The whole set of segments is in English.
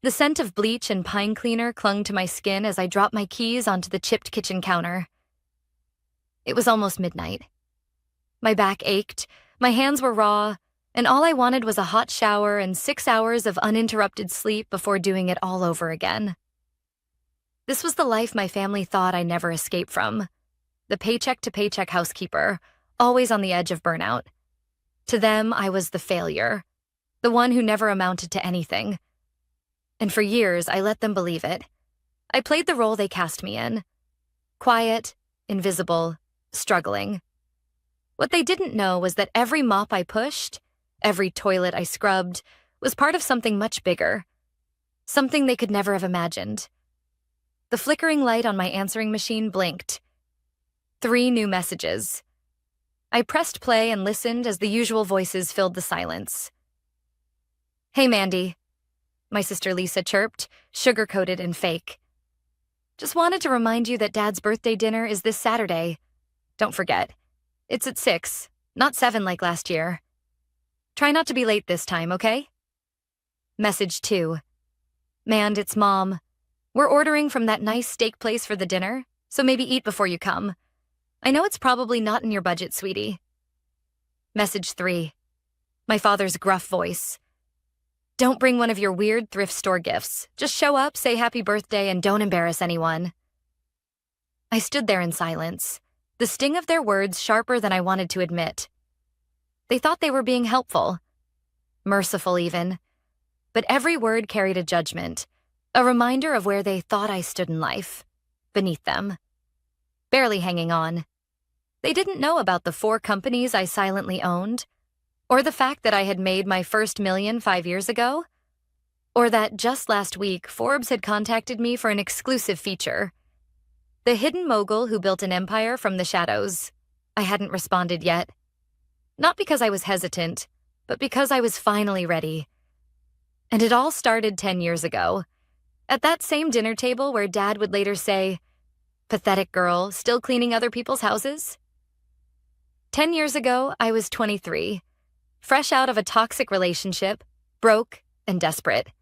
The scent of bleach and pine cleaner clung to my skin as I dropped my keys onto the chipped kitchen counter. It was almost midnight. My back ached, my hands were raw, and all I wanted was a hot shower and 6 hours of uninterrupted sleep before doing it all over again. This was the life my family thought I never escaped from. The paycheck-to-paycheck housekeeper, always on the edge of burnout. To them, I was the failure, the one who never amounted to anything. And for years, I let them believe it. I played the role they cast me in. Quiet, invisible, struggling. What they didn't know was that every mop I pushed, every toilet I scrubbed, was part of something much bigger. Something they could never have imagined. The flickering light on my answering machine blinked. 3 new messages. I pressed play and listened as the usual voices filled the silence. "Hey, Mandy," my sister Lisa chirped, sugar-coated and fake. "Just wanted to remind you that Dad's birthday dinner is this Saturday. Don't forget. It's at 6, not 7 like last year. Try not to be late this time, okay?" Message 2. "Mand, it's Mom. We're ordering from that nice steak place for the dinner, so maybe eat before you come. I know it's probably not in your budget, sweetie." Message 3. My father's gruff voice. "Don't bring one of your weird thrift store gifts. Just show up, say happy birthday, and don't embarrass anyone." I stood there in silence, the sting of their words sharper than I wanted to admit. They thought they were being helpful, merciful even, but every word carried a judgment, a reminder of where they thought I stood in life, beneath them, barely hanging on. They didn't know about the 4 companies I silently owned, or the fact that I had made my first million 5 years ago, or that just last week Forbes had contacted me for an exclusive feature. The hidden mogul who built an empire from the shadows. I hadn't responded yet. Not because I was hesitant, but because I was finally ready. And it all started 10 years ago. At that same dinner table where Dad would later say, "Pathetic girl, still cleaning other people's houses?" 10 years ago, I was 23, fresh out of a toxic relationship, broke and desperate.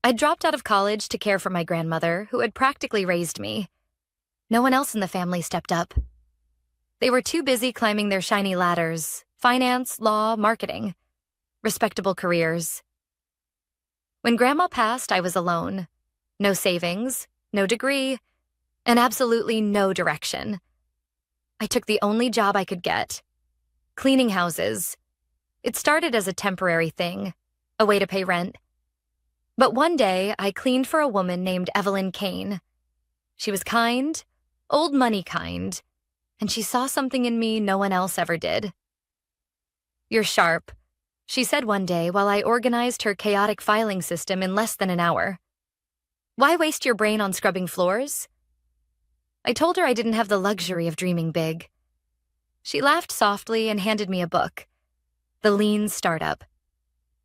I dropped out of college to care for my grandmother, who had practically raised me. No one else in the family stepped up. They were too busy climbing their shiny ladders, finance, law, marketing, respectable careers. When Grandma passed, I was alone. No savings, no degree, and absolutely no direction. I took the only job I could get, cleaning houses. It started as a temporary thing, a way to pay rent. But one day, I cleaned for a woman named Evelyn Kane. She was kind, old money kind, and she saw something in me no one else ever did. "You're sharp," she said one day while I organized her chaotic filing system in less than an hour. "Why waste your brain on scrubbing floors?" I told her I didn't have the luxury of dreaming big. She laughed softly and handed me a book, The Lean Startup.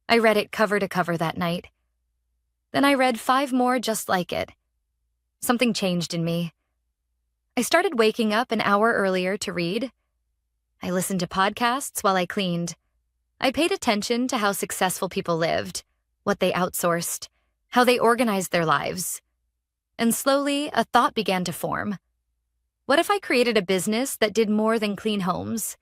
I read it cover to cover that night. Then I read 5 more just like it. Something changed in me. I started waking up an hour earlier to read. I listened to podcasts while I cleaned. I paid attention to how successful people lived, what they outsourced, how they organized their lives. And slowly, a thought began to form. What if I created a business that did more than clean homes?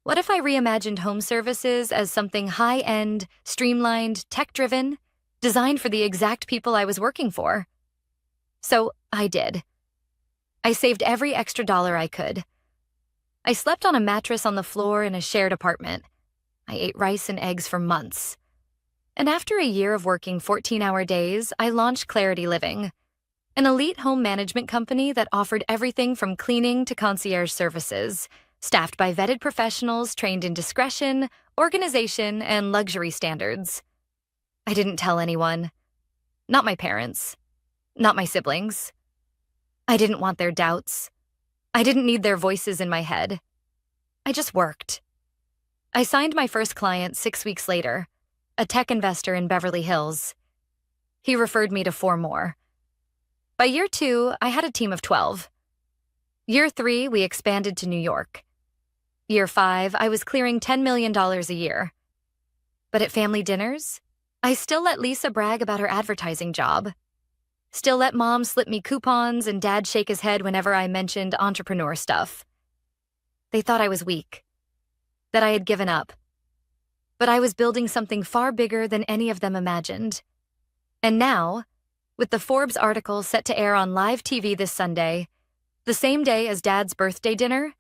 What if I reimagined home services as something high-end, streamlined, tech-driven, designed for the exact people I was working for? So I did. I saved every extra dollar I could. I slept on a mattress on the floor in a shared apartment. I ate rice and eggs for months. And after a year of working 14-hour days, I launched Clarity Living, an elite home management company that offered everything from cleaning to concierge services, staffed by vetted professionals trained in discretion, organization, and luxury standards. I didn't tell anyone. Not my parents. Not my siblings. I didn't want their doubts. I didn't need their voices in my head. I just worked. I signed my first client 6 weeks later, a tech investor in Beverly Hills. He referred me to 4 more. By year 2, I had a team of 12. Year 3, we expanded to New York. Year 5, I was clearing $10 million a year. But at family dinners, I still let Lisa brag about her advertising job. Still let Mom slip me coupons and Dad shake his head whenever I mentioned entrepreneur stuff. They thought I was weak, that I had given up. But I was building something far bigger than any of them imagined. And now, with the Forbes article set to air on live TV this Sunday, the same day as Dad's birthday dinner,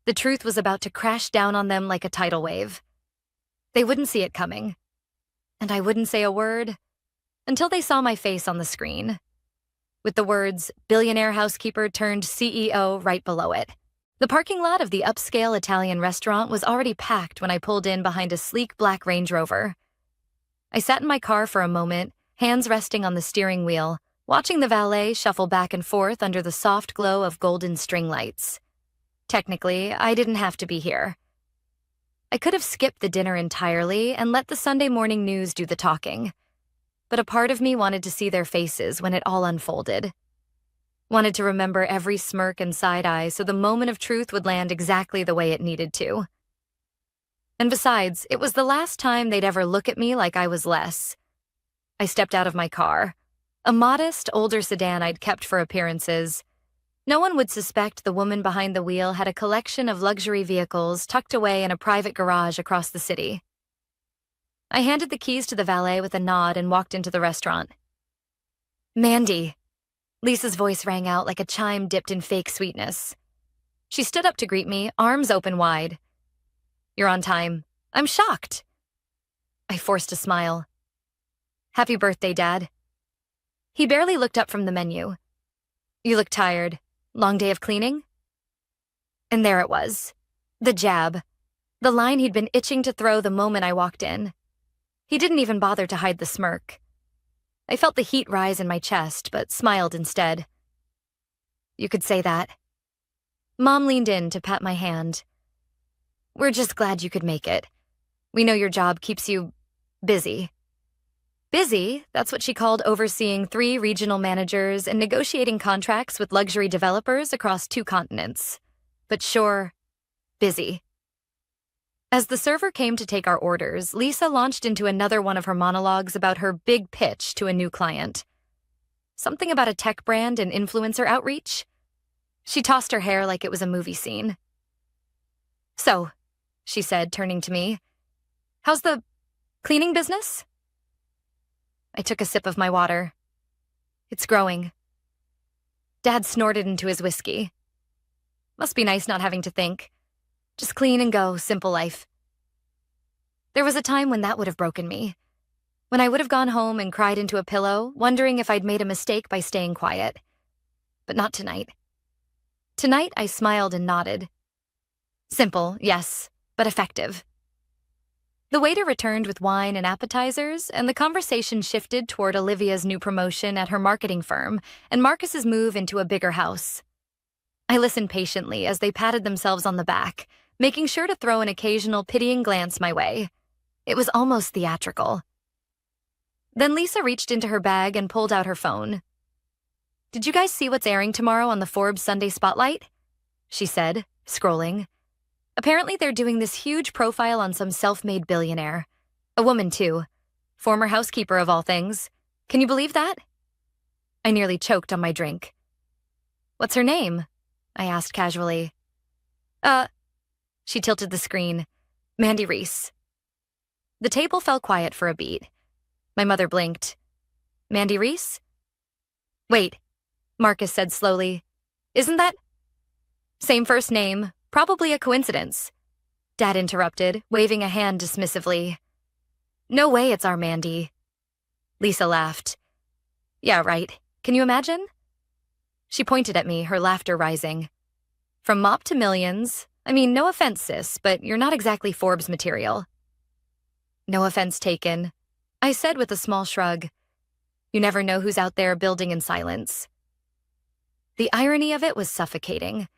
the truth was about to crash down on them like a tidal wave. They wouldn't see it coming. And I wouldn't say a word until they saw my face on the screen, with the words, "Billionaire housekeeper turned CEO" right below it. The parking lot of the upscale Italian restaurant was already packed when I pulled in behind a sleek black Range Rover. I sat in my car for a moment, hands resting on the steering wheel, watching the valet shuffle back and forth under the soft glow of golden string lights. Technically, I didn't have to be here. I could have skipped the dinner entirely and let the Sunday morning news do the talking. But a part of me wanted to see their faces when it all unfolded. Wanted to remember every smirk and side eye so the moment of truth would land exactly the way it needed to. And besides, it was the last time they'd ever look at me like I was less. I stepped out of my car, a modest, older sedan I'd kept for appearances. No one would suspect the woman behind the wheel had a collection of luxury vehicles tucked away in a private garage across the city. I handed the keys to the valet with a nod and walked into the restaurant. "Mandy." Lisa's voice rang out like a chime dipped in fake sweetness. She stood up to greet me, arms open wide. "You're on time." "I'm shocked." I forced a smile. "Happy birthday, Dad." He barely looked up from the menu. "You look tired. Long day of cleaning?" And there it was. The jab. The line he'd been itching to throw the moment I walked in. He didn't even bother to hide the smirk. I felt the heat rise in my chest, but smiled instead. "You could say that." Mom leaned in to pat my hand. "We're just glad you could make it. We know your job keeps you busy." Busy, that's what she called overseeing 3 regional managers and negotiating contracts with luxury developers across 2 continents. But sure, busy. As the server came to take our orders, Lisa launched into another one of her monologues about her big pitch to a new client. Something about a tech brand and influencer outreach. She tossed her hair like it was a movie scene. "So," she said, turning to me, "how's the cleaning business?" I took a sip of my water. "It's growing." Dad snorted into his whiskey. "Must be nice not having to think. Just clean and go, simple life." There was a time when that would have broken me. When I would have gone home and cried into a pillow, wondering if I'd made a mistake by staying quiet. But not tonight. Tonight, I smiled and nodded. Simple, yes, but effective. The waiter returned with wine and appetizers, and the conversation shifted toward Olivia's new promotion at her marketing firm and Marcus's move into a bigger house. I listened patiently as they patted themselves on the back, making sure to throw an occasional pitying glance my way. It was almost theatrical. Then Lisa reached into her bag and pulled out her phone. "Did you guys see what's airing tomorrow on the Forbes Sunday Spotlight?" she said, scrolling. Apparently they're doing this huge profile on some self-made billionaire. A woman, too. Former housekeeper, of all things. Can you believe that? I nearly choked on my drink. "What's her name?" I asked casually. She tilted the screen. "Mandy Reese." The table fell quiet for a beat. My mother blinked. "Mandy Reese?" "Wait," Marcus said slowly. "Isn't that—" "Same first name. Probably a coincidence," Dad interrupted, waving a hand dismissively. "No way it's our Mandy." Lisa laughed. "Yeah, right. Can you imagine?" She pointed at me, her laughter rising. "From mop to millions. I mean, no offense, sis, but you're not exactly Forbes material." "No offense taken," I said with a small shrug. You never know who's out there building in silence. The irony of it was suffocating.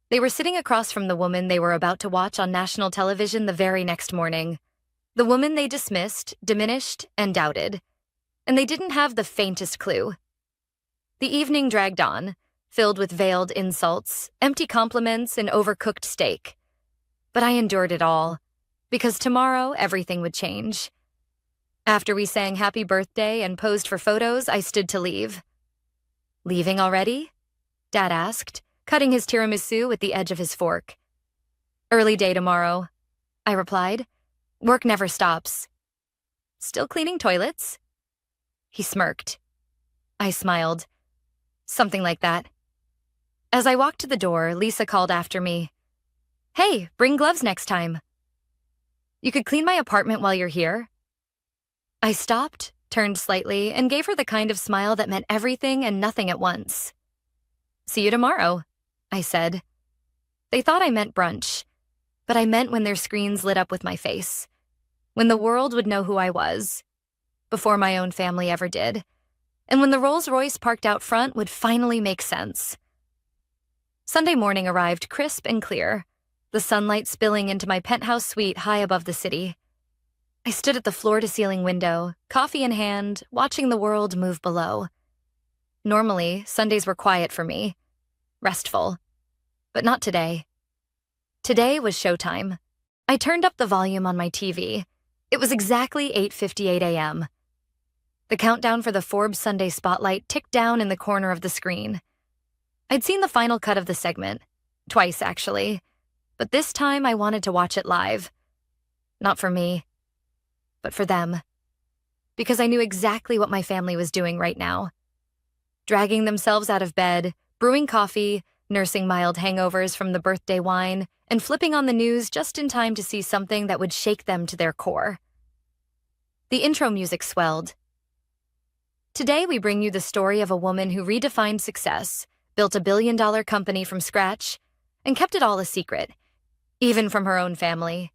They were sitting across from the woman they were about to watch on national television the very next morning. The woman they dismissed, diminished, and doubted. And they didn't have the faintest clue. The evening dragged on, filled with veiled insults, empty compliments, and overcooked steak. But I endured it all, because tomorrow everything would change. After we sang happy birthday and posed for photos, I stood to leave. Leaving already? Dad asked, cutting his tiramisu with the edge of his fork. Early day tomorrow, I replied. Work never stops. Still cleaning toilets? He smirked. I smiled. Something like that. As I walked to the door, Lisa called after me. Hey, bring gloves next time. You could clean my apartment while you're here. I stopped, turned slightly, and gave her the kind of smile that meant everything and nothing at once. See you tomorrow, I said. They thought I meant brunch, but I meant when their screens lit up with my face, when the world would know who I was, before my own family ever did, and when the Rolls-Royce parked out front would finally make sense. Sunday morning arrived crisp and clear, the sunlight spilling into my penthouse suite high above the city. I stood at the floor-to-ceiling window, coffee in hand, watching the world move below. Normally, Sundays were quiet for me, restful, but not today. Today was showtime. I turned up the volume on my TV. It was exactly 8:58 a.m. The countdown for the Forbes Sunday Spotlight ticked down in the corner of the screen. I'd seen the final cut of the segment, twice actually, but this time I wanted to watch it live. Not for me, but for them. Because I knew exactly what my family was doing right now. Dragging themselves out of bed, brewing coffee, nursing mild hangovers from the birthday wine, and flipping on the news just in time to see something that would shake them to their core. The intro music swelled. Today we bring you the story of a woman who redefined success, built a billion-dollar company from scratch, and kept it all a secret, even from her own family.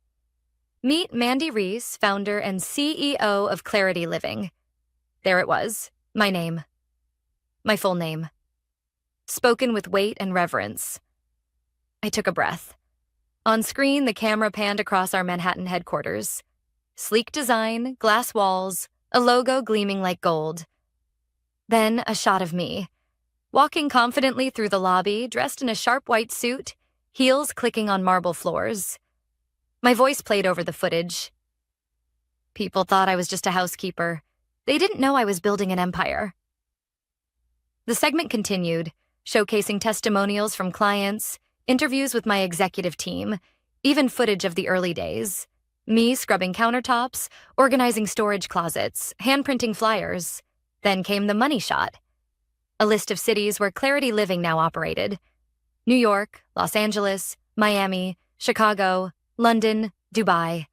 Meet Mandy Reese, founder and CEO of Clarity Living. There it was, my name. My full name. Spoken with weight and reverence. I took a breath. On screen, the camera panned across our Manhattan headquarters. Sleek design, glass walls, a logo gleaming like gold. Then a shot of me, walking confidently through the lobby, dressed in a sharp white suit, heels clicking on marble floors. My voice played over the footage. People thought I was just a housekeeper. They didn't know I was building an empire. The segment continued, showcasing testimonials from clients, interviews with my executive team, even footage of the early days. Me scrubbing countertops, organizing storage closets, hand-printing flyers. Then came the money shot. A list of cities where Clarity Living now operated. New York, Los Angeles, Miami, Chicago, London, Dubai.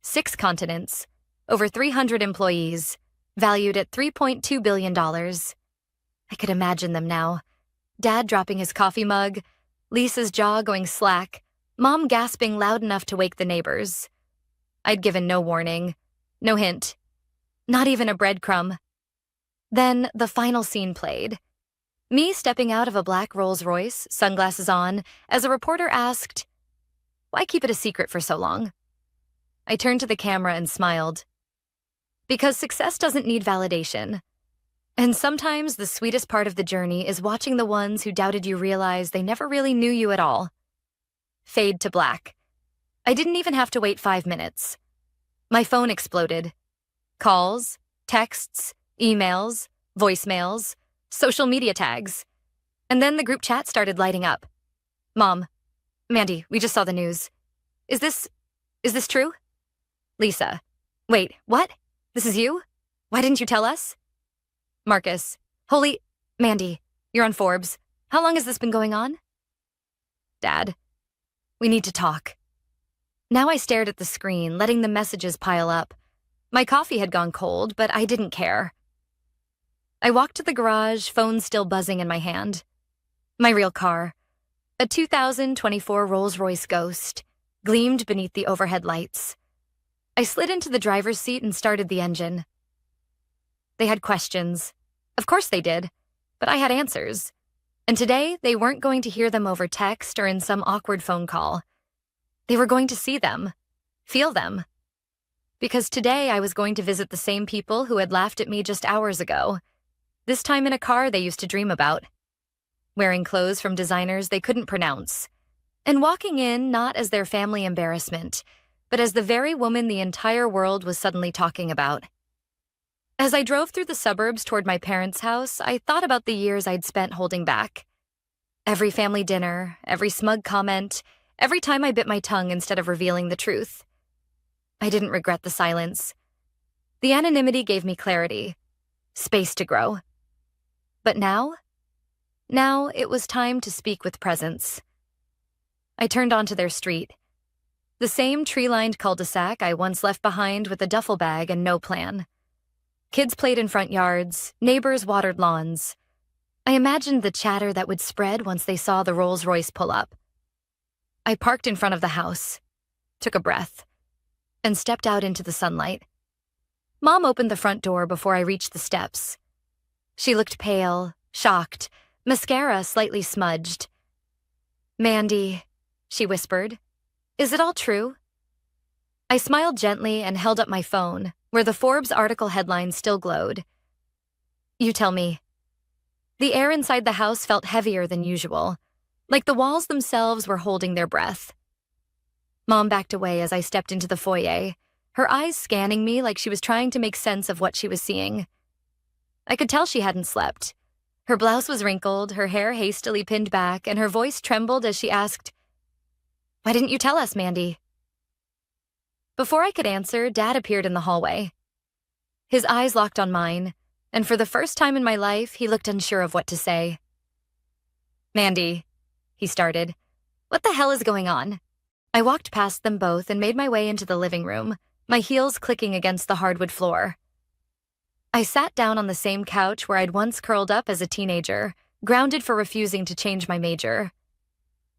6 continents, over 300 employees, valued at $3.2 billion. I could imagine them now. Dad dropping his coffee mug, Lisa's jaw going slack, Mom gasping loud enough to wake the neighbors. I'd given no warning, no hint, not even a breadcrumb. Then the final scene played. Me stepping out of a black Rolls-Royce, sunglasses on, as a reporter asked, "Why keep it a secret for so long?" I turned to the camera and smiled. Because success doesn't need validation. And sometimes the sweetest part of the journey is watching the ones who doubted you realize they never really knew you at all. Fade to black. I didn't even have to wait 5 minutes. My phone exploded. Calls, texts, emails, voicemails, social media tags. And then the group chat started lighting up. Mom, Mandy, we just saw the news. Is this true? Lisa, wait, what? This is you? Why didn't you tell us? Marcus, holy, Mandy, you're on Forbes. How long has this been going on? Dad, we need to talk. Now I stared at the screen, letting the messages pile up. My coffee had gone cold, but I didn't care. I walked to the garage, phone still buzzing in my hand. My real car, a 2024 Rolls-Royce Ghost, gleamed beneath the overhead lights. I slid into the driver's seat and started the engine. They had questions. Of course they did, but I had answers. And today, they weren't going to hear them over text or in some awkward phone call. They were going to see them, feel them. Because today I was going to visit the same people who had laughed at me just hours ago, this time in a car they used to dream about. Wearing clothes from designers they couldn't pronounce. And walking in not as their family embarrassment, but as the very woman the entire world was suddenly talking about. As I drove through the suburbs toward my parents' house, I thought about the years I'd spent holding back. Every family dinner, every smug comment, every time I bit my tongue instead of revealing the truth. I didn't regret the silence. The anonymity gave me clarity, space to grow. But now it was time to speak with presence. I turned onto their street. The same tree-lined cul-de-sac I once left behind with a duffel bag and no plan. Kids played in front yards, neighbors watered lawns. I imagined the chatter that would spread once they saw the Rolls-Royce pull up. I parked in front of the house, took a breath, and stepped out into the sunlight. Mom opened the front door before I reached the steps. She looked pale, shocked, mascara slightly smudged. "Mandy," she whispered, "is it all true?" I smiled gently and held up my phone, where the Forbes article headline still glowed. "You tell me." The air inside the house felt heavier than usual, like the walls themselves were holding their breath. Mom backed away as I stepped into the foyer, her eyes scanning me like she was trying to make sense of what she was seeing. I could tell she hadn't slept. Her blouse was wrinkled, her hair hastily pinned back, and her voice trembled as she asked, "Why didn't you tell us, Mandy?" Before I could answer, Dad appeared in the hallway. His eyes locked on mine, and for the first time in my life, he looked unsure of what to say. "Mandy," he started, "what the hell is going on?" I walked past them both and made my way into the living room, my heels clicking against the hardwood floor. I sat down on the same couch where I'd once curled up as a teenager, grounded for refusing to change my major.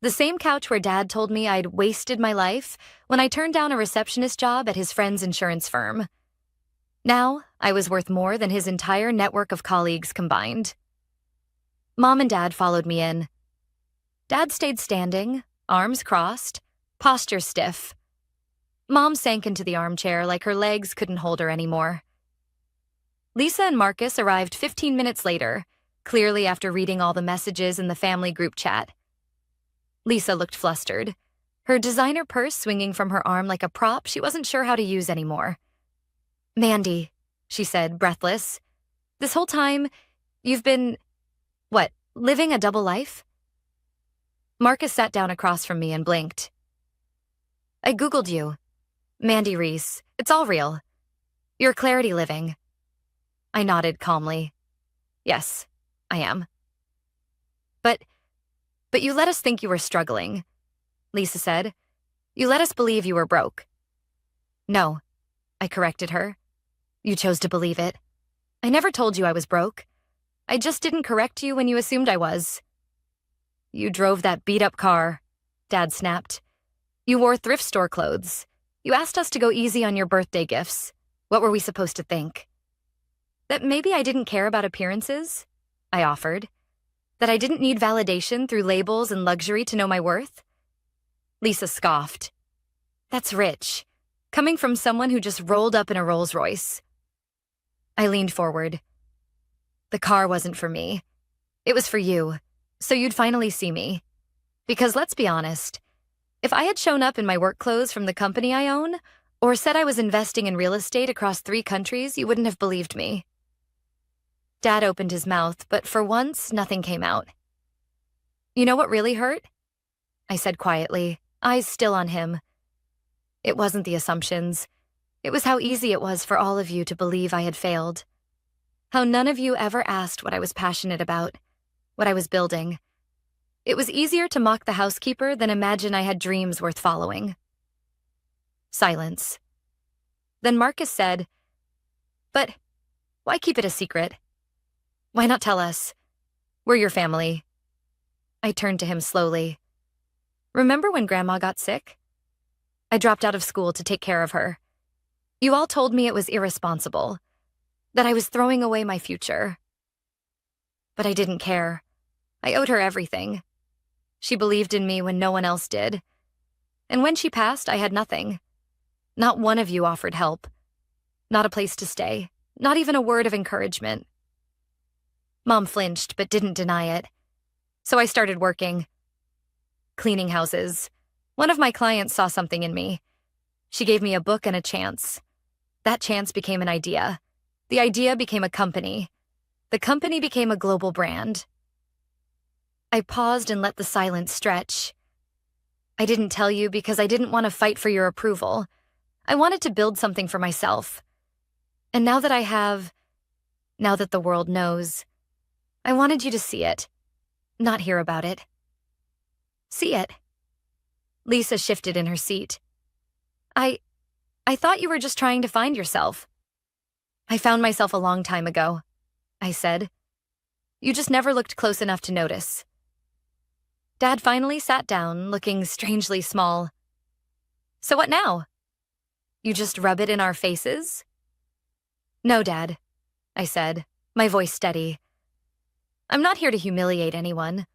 The same couch where Dad told me I'd wasted my life when I turned down a receptionist job at his friend's insurance firm. Now, I was worth more than his entire network of colleagues combined. Mom and Dad followed me in. Dad stayed standing, arms crossed, posture stiff. Mom sank into the armchair like her legs couldn't hold her anymore. Lisa and Marcus arrived 15 minutes later, clearly after reading all the messages in the family group chat. Lisa looked flustered, her designer purse swinging from her arm like a prop she wasn't sure how to use anymore. "Mandy," she said, breathless, "this whole time, you've been, living a double life?" Marcus sat down across from me and blinked. "I Googled you. Mandy Reese. It's all real. You're clarity living." I nodded calmly. "Yes, I am." But you let us think you were struggling," Lisa said. "You let us believe you were broke." "No," I corrected her. "You chose to believe it. I never told you I was broke. I just didn't correct you when you assumed I was." "You drove that beat-up car," Dad snapped. "You wore thrift store clothes. You asked us to go easy on your birthday gifts. What were we supposed to think?" "That maybe I didn't care about appearances?" I offered. "That I didn't need validation through labels and luxury to know my worth?" Lisa scoffed. "That's rich, coming from someone who just rolled up in a Rolls-Royce." I leaned forward. "The car wasn't for me. It was for you, so you'd finally see me. Because let's be honest, if I had shown up in my work clothes from the company I own, or said I was investing in real estate across 3 countries, you wouldn't have believed me." Dad opened his mouth, but for once, nothing came out. "You know what really hurt?" I said quietly, eyes still on him. "It wasn't the assumptions. It was how easy it was for all of you to believe I had failed. How none of you ever asked what I was passionate about, what I was building. It was easier to mock the housekeeper than imagine I had dreams worth following." Silence. Then Marcus said, "But why keep it a secret? Why not tell us? We're your family." I turned to him slowly. "Remember when Grandma got sick? I dropped out of school to take care of her. You all told me it was irresponsible, that I was throwing away my future. But I didn't care. I owed her everything. She believed in me when no one else did. And when she passed, I had nothing. Not one of you offered help. Not a place to stay. Not even a word of encouragement." Mom flinched, but didn't deny it. So I started working. Cleaning houses. One of my clients saw something in me. She gave me a book and a chance. That chance became an idea. The idea became a company. The company became a global brand. I paused and let the silence stretch. I didn't tell you because I didn't want to fight for your approval. I wanted to build something for myself. And now that I have, now that the world knows, I wanted you to see it, not hear about it. See it. Lisa shifted in her seat. I thought you were just trying to find yourself. I found myself a long time ago, I said. You just never looked close enough to notice. Dad finally sat down, looking strangely small. So what now? You just rub it in our faces? No, Dad, I said, my voice steady. I'm not here to humiliate anyone.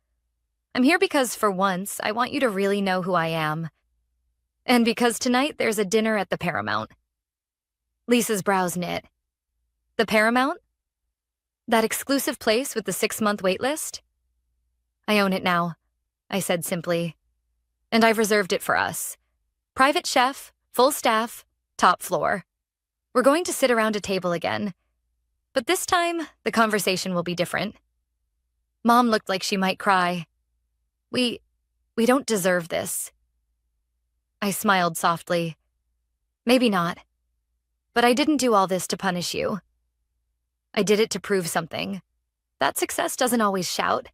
I'm here because, for once, I want you to really know who I am. And because tonight there's a dinner at the Paramount. Lisa's brows knit. The Paramount? That exclusive place with the 6-month wait list? I own it now, I said simply. And I've reserved it for us. Private chef, full staff, top floor. We're going to sit around a table again. But this time, the conversation will be different. Mom looked like she might cry. We don't deserve this. I smiled softly. Maybe not. But I didn't do all this to punish you. I did it to prove something. That success doesn't always shout.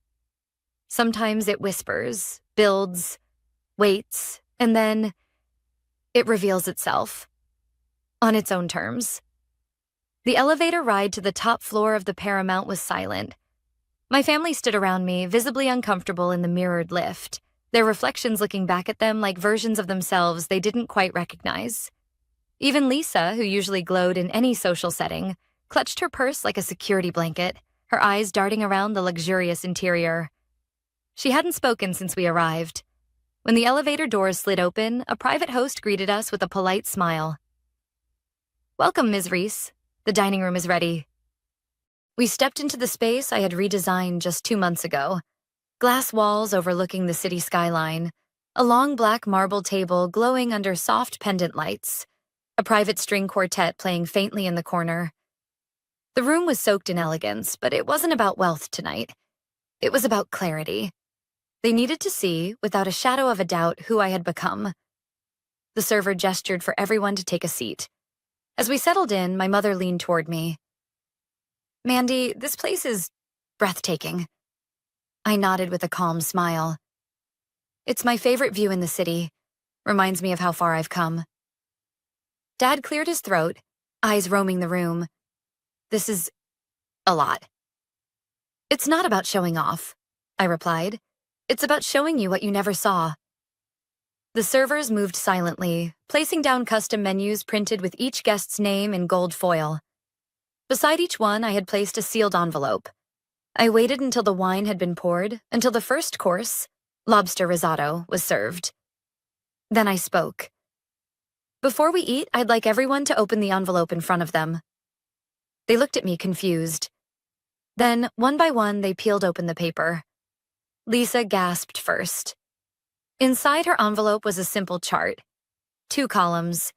Sometimes it whispers, builds, waits, and then it reveals itself. On its own terms. The elevator ride to the top floor of the Paramount was silent. My family stood around me, visibly uncomfortable in the mirrored lift, their reflections looking back at them like versions of themselves they didn't quite recognize. Even Lisa, who usually glowed in any social setting, clutched her purse like a security blanket, her eyes darting around the luxurious interior. She hadn't spoken since we arrived. When the elevator doors slid open, a private host greeted us with a polite smile. Welcome, Ms. Reese. The dining room is ready. We stepped into the space I had redesigned just 2 months ago. Glass walls overlooking the city skyline, a long black marble table glowing under soft pendant lights, a private string quartet playing faintly in the corner. The room was soaked in elegance, but it wasn't about wealth tonight. It was about clarity. They needed to see, without a shadow of a doubt, who I had become. The server gestured for everyone to take a seat. As we settled in, my mother leaned toward me. Mandy, this place is breathtaking. I nodded with a calm smile. It's my favorite view in the city. Reminds me of how far I've come. Dad cleared his throat, eyes roaming the room. This is a lot. It's not about showing off, I replied. It's about showing you what you never saw. The servers moved silently, placing down custom menus printed with each guest's name in gold foil. Beside each one, I had placed a sealed envelope. I waited until the wine had been poured, until the first course, lobster risotto, was served. Then I spoke. Before we eat, I'd like everyone to open the envelope in front of them. They looked at me confused. Then, one by one, they peeled open the paper. Lisa gasped first. Inside her envelope was a simple chart. 2 columns.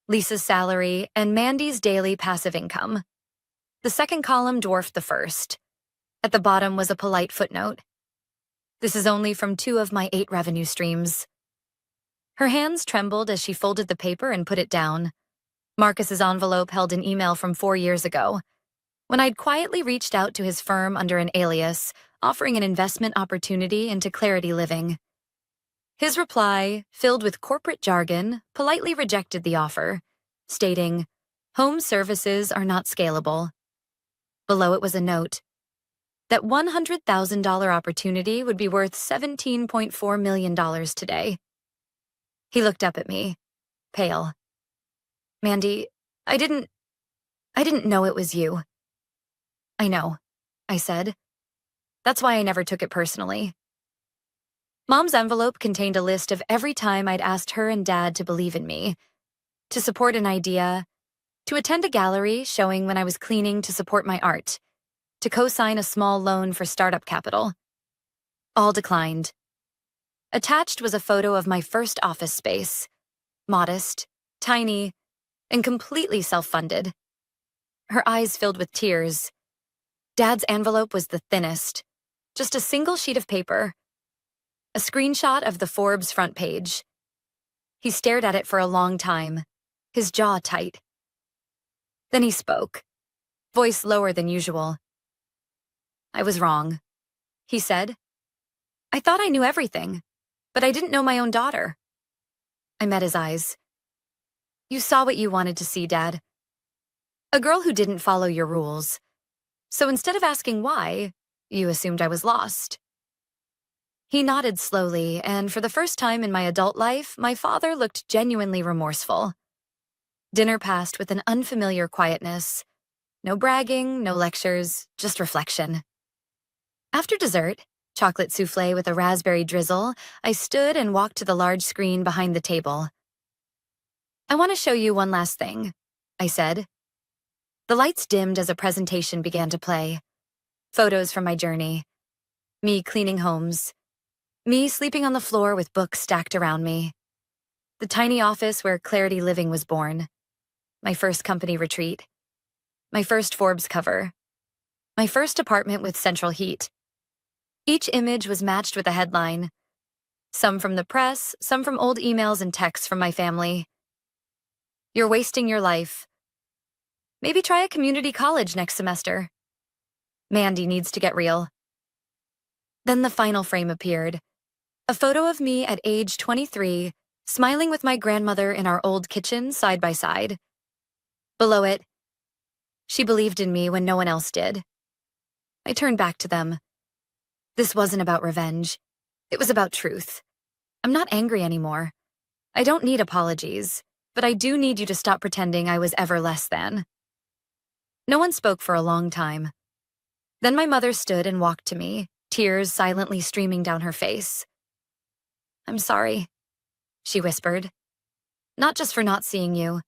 Lisa's salary and Mandy's daily passive income. The second column dwarfed the first. At the bottom was a polite footnote. This is only from 2 of my 8 revenue streams. Her hands trembled as she folded the paper and put it down. Marcus's envelope held an email from 4 years ago, when I'd quietly reached out to his firm under an alias, offering an investment opportunity into Clarity Living. His reply, filled with corporate jargon, politely rejected the offer, stating, "Home services are not scalable." Below it was a note. That $100,000 opportunity would be worth $17.4 million today. He looked up at me, pale. Mandy, I didn't know it was you. I know, I said. That's why I never took it personally. Mom's envelope contained a list of every time I'd asked her and Dad to believe in me, to support an idea, to attend a gallery showing when I was cleaning to support my art, to co-sign a small loan for startup capital. All declined. Attached was a photo of my first office space, modest, tiny, and completely self-funded. her eyes filled with tears. Dad's envelope was the thinnest, just a single sheet of paper, a screenshot of the Forbes front page. He stared at it for a long time, his jaw tight. Then he spoke, voice lower than usual. "I was wrong," he said. "I thought I knew everything, but I didn't know my own daughter." I met his eyes. "You saw what you wanted to see, Dad. A girl who didn't follow your rules. So instead of asking why, you assumed I was lost." He nodded slowly, and for the first time in my adult life, my father looked genuinely remorseful. Dinner passed with an unfamiliar quietness. No bragging, no lectures, just reflection. After dessert, chocolate souffle with a raspberry drizzle, I stood and walked to the large screen behind the table. "I want to show you one last thing," I said. The lights dimmed as a presentation began to play. Photos from my journey. Me cleaning homes. Me sleeping on the floor with books stacked around me. The tiny office where Clarity Living was born. My first company retreat. My first Forbes cover. My first apartment with central heat. Each image was matched with a headline. Some from the press, some from old emails and texts from my family. "You're wasting your life. Maybe try a community college next semester. Mandy needs to get real." Then the final frame appeared. A photo of me at age 23, smiling with my grandmother in our old kitchen side by side. Below it, "She believed in me when no one else did." I turned back to them. This wasn't about revenge. It was about truth. I'm not angry anymore. I don't need apologies, but I do need you to stop pretending I was ever less than. No one spoke for a long time. Then my mother stood and walked to me, tears silently streaming down her face. "I'm sorry," she whispered. "Not just for not seeing you,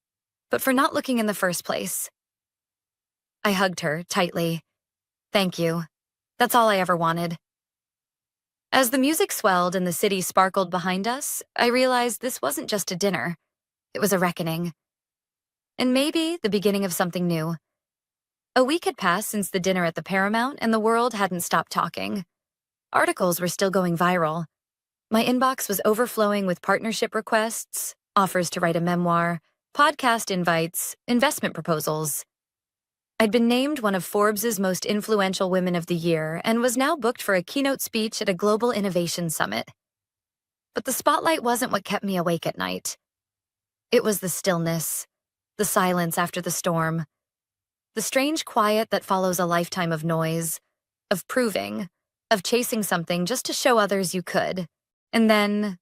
but for not looking in the first place." I hugged her tightly. "Thank you. That's all I ever wanted." As the music swelled and the city sparkled behind us, I realized this wasn't just a dinner. It was a reckoning. And maybe the beginning of something new. A week had passed since the dinner at the Paramount, and the world hadn't stopped talking. Articles were still going viral. My inbox was overflowing with partnership requests, offers to write a memoir, podcast invites, investment proposals. I'd been named one of Forbes's most influential women of the year and was now booked for a keynote speech at a global innovation summit. But the spotlight wasn't what kept me awake at night. It was the stillness, the silence after the storm, the strange quiet that follows a lifetime of noise, of proving, of chasing something just to show others you could, and then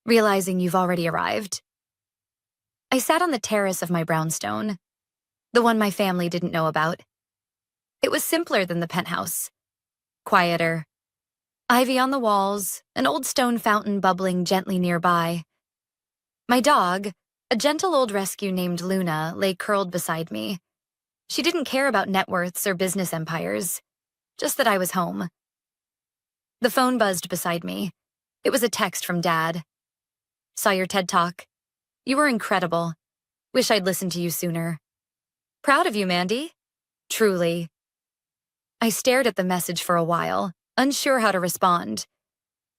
realizing you've already arrived. I sat on the terrace of my brownstone, the one my family didn't know about. It was simpler than the penthouse, quieter. Ivy on the walls, an old stone fountain bubbling gently nearby. My dog, a gentle old rescue named Luna, lay curled beside me. She didn't care about net worths or business empires, just that I was home. The phone buzzed beside me. It was a text from Dad. "Saw your TED Talk. You were incredible. Wish I'd listened to you sooner. Proud of you, Mandy. Truly." I stared at the message for a while, unsure how to respond.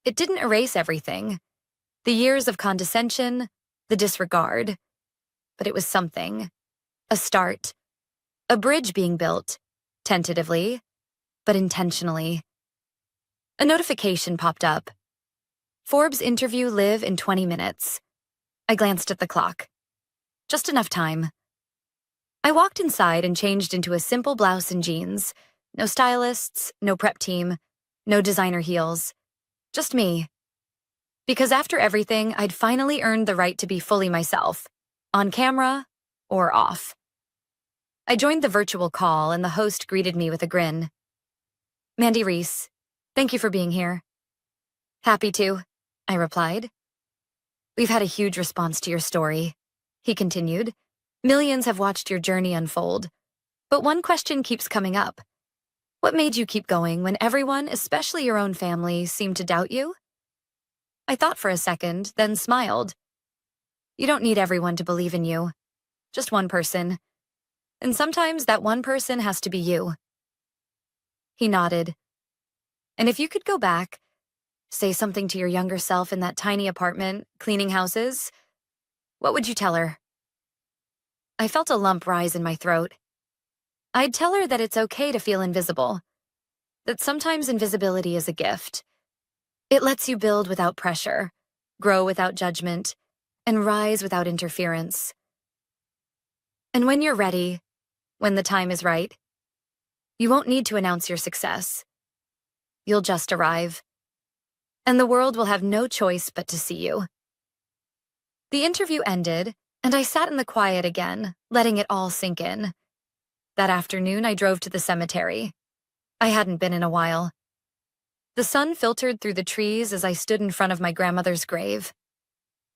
It didn't erase everything. The years of condescension, the disregard. But it was something. A start. A bridge being built, tentatively, but intentionally. A notification popped up. "Forbes interview live in 20 minutes. I glanced at the clock. Just enough time. I walked inside and changed into a simple blouse and jeans. No stylists, no prep team, no designer heels. Just me. Because after everything, I'd finally earned the right to be fully myself, on camera or off. I joined the virtual call, and the host greeted me with a grin. "Mandy Reese, thank you for being here." "Happy to," I replied. "We've had a huge response to your story," he continued. "Millions have watched your journey unfold. But one question keeps coming up. What made you keep going when everyone, especially your own family, seemed to doubt you?" I thought for a second, then smiled. "You don't need everyone to believe in you. Just one person. And sometimes that one person has to be you. He nodded. And if you could go back, say something to your younger self in that tiny apartment, cleaning houses, what would you tell her? I felt a lump rise in my throat. I'd tell her that it's okay to feel invisible, that sometimes invisibility is a gift. It lets you build without pressure, grow without judgment, and rise without interference. And when you're ready, when the time is right, you won't need to announce your success. You'll just arrive. And the world will have no choice but to see you. The interview ended, and I sat in the quiet again, letting it all sink in. That afternoon, I drove to the cemetery. I hadn't been in a while. The sun filtered through the trees as I stood in front of my grandmother's grave.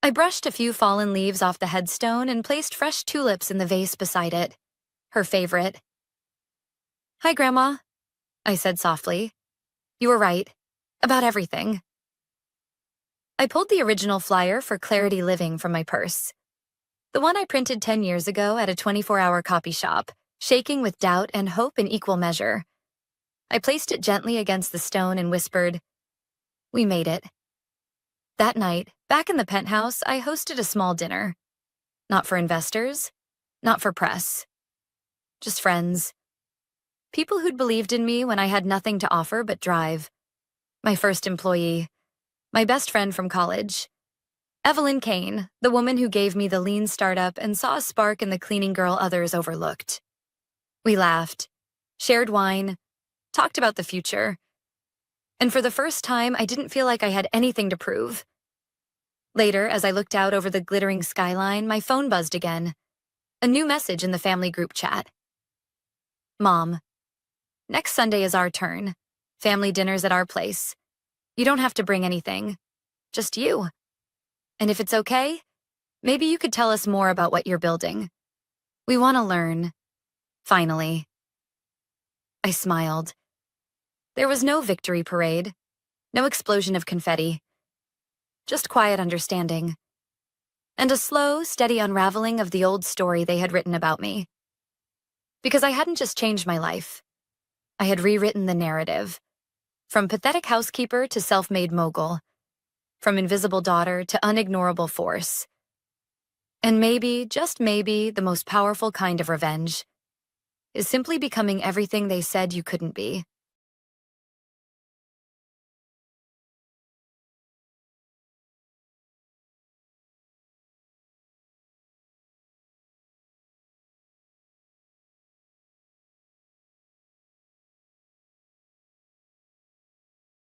I brushed a few fallen leaves off the headstone and placed fresh tulips in the vase beside it, her favorite. "Hi, Grandma," I said softly. "You were right. About everything." I pulled the original flyer for Clarity Living from my purse. The one I printed 10 years ago at a 24-hour copy shop, shaking with doubt and hope in equal measure. I placed it gently against the stone and whispered, "We made it." That night, back in the penthouse, I hosted a small dinner. Not for investors, not for press. Just friends. People who'd believed in me when I had nothing to offer but drive. My first employee. My best friend from college. Evelyn Kane, the woman who gave me the lean startup and saw a spark in the cleaning girl others overlooked. We laughed, shared wine, talked about the future. And for the first time, I didn't feel like I had anything to prove. Later, as I looked out over the glittering skyline, my phone buzzed again. A new message in the family group chat. "Mom, next Sunday is our turn. Family dinner's at our place. You don't have to bring anything. Just you. And if it's okay, maybe you could tell us more about what you're building. We want to learn. Finally." I smiled. There was no victory parade, no explosion of confetti. Just quiet understanding. And a slow, steady unraveling of the old story they had written about me. Because I hadn't just changed my life. I had rewritten the narrative. From pathetic housekeeper to self-made mogul. From invisible daughter to unignorable force. And maybe, just maybe, the most powerful kind of revenge is simply becoming everything they said you couldn't be.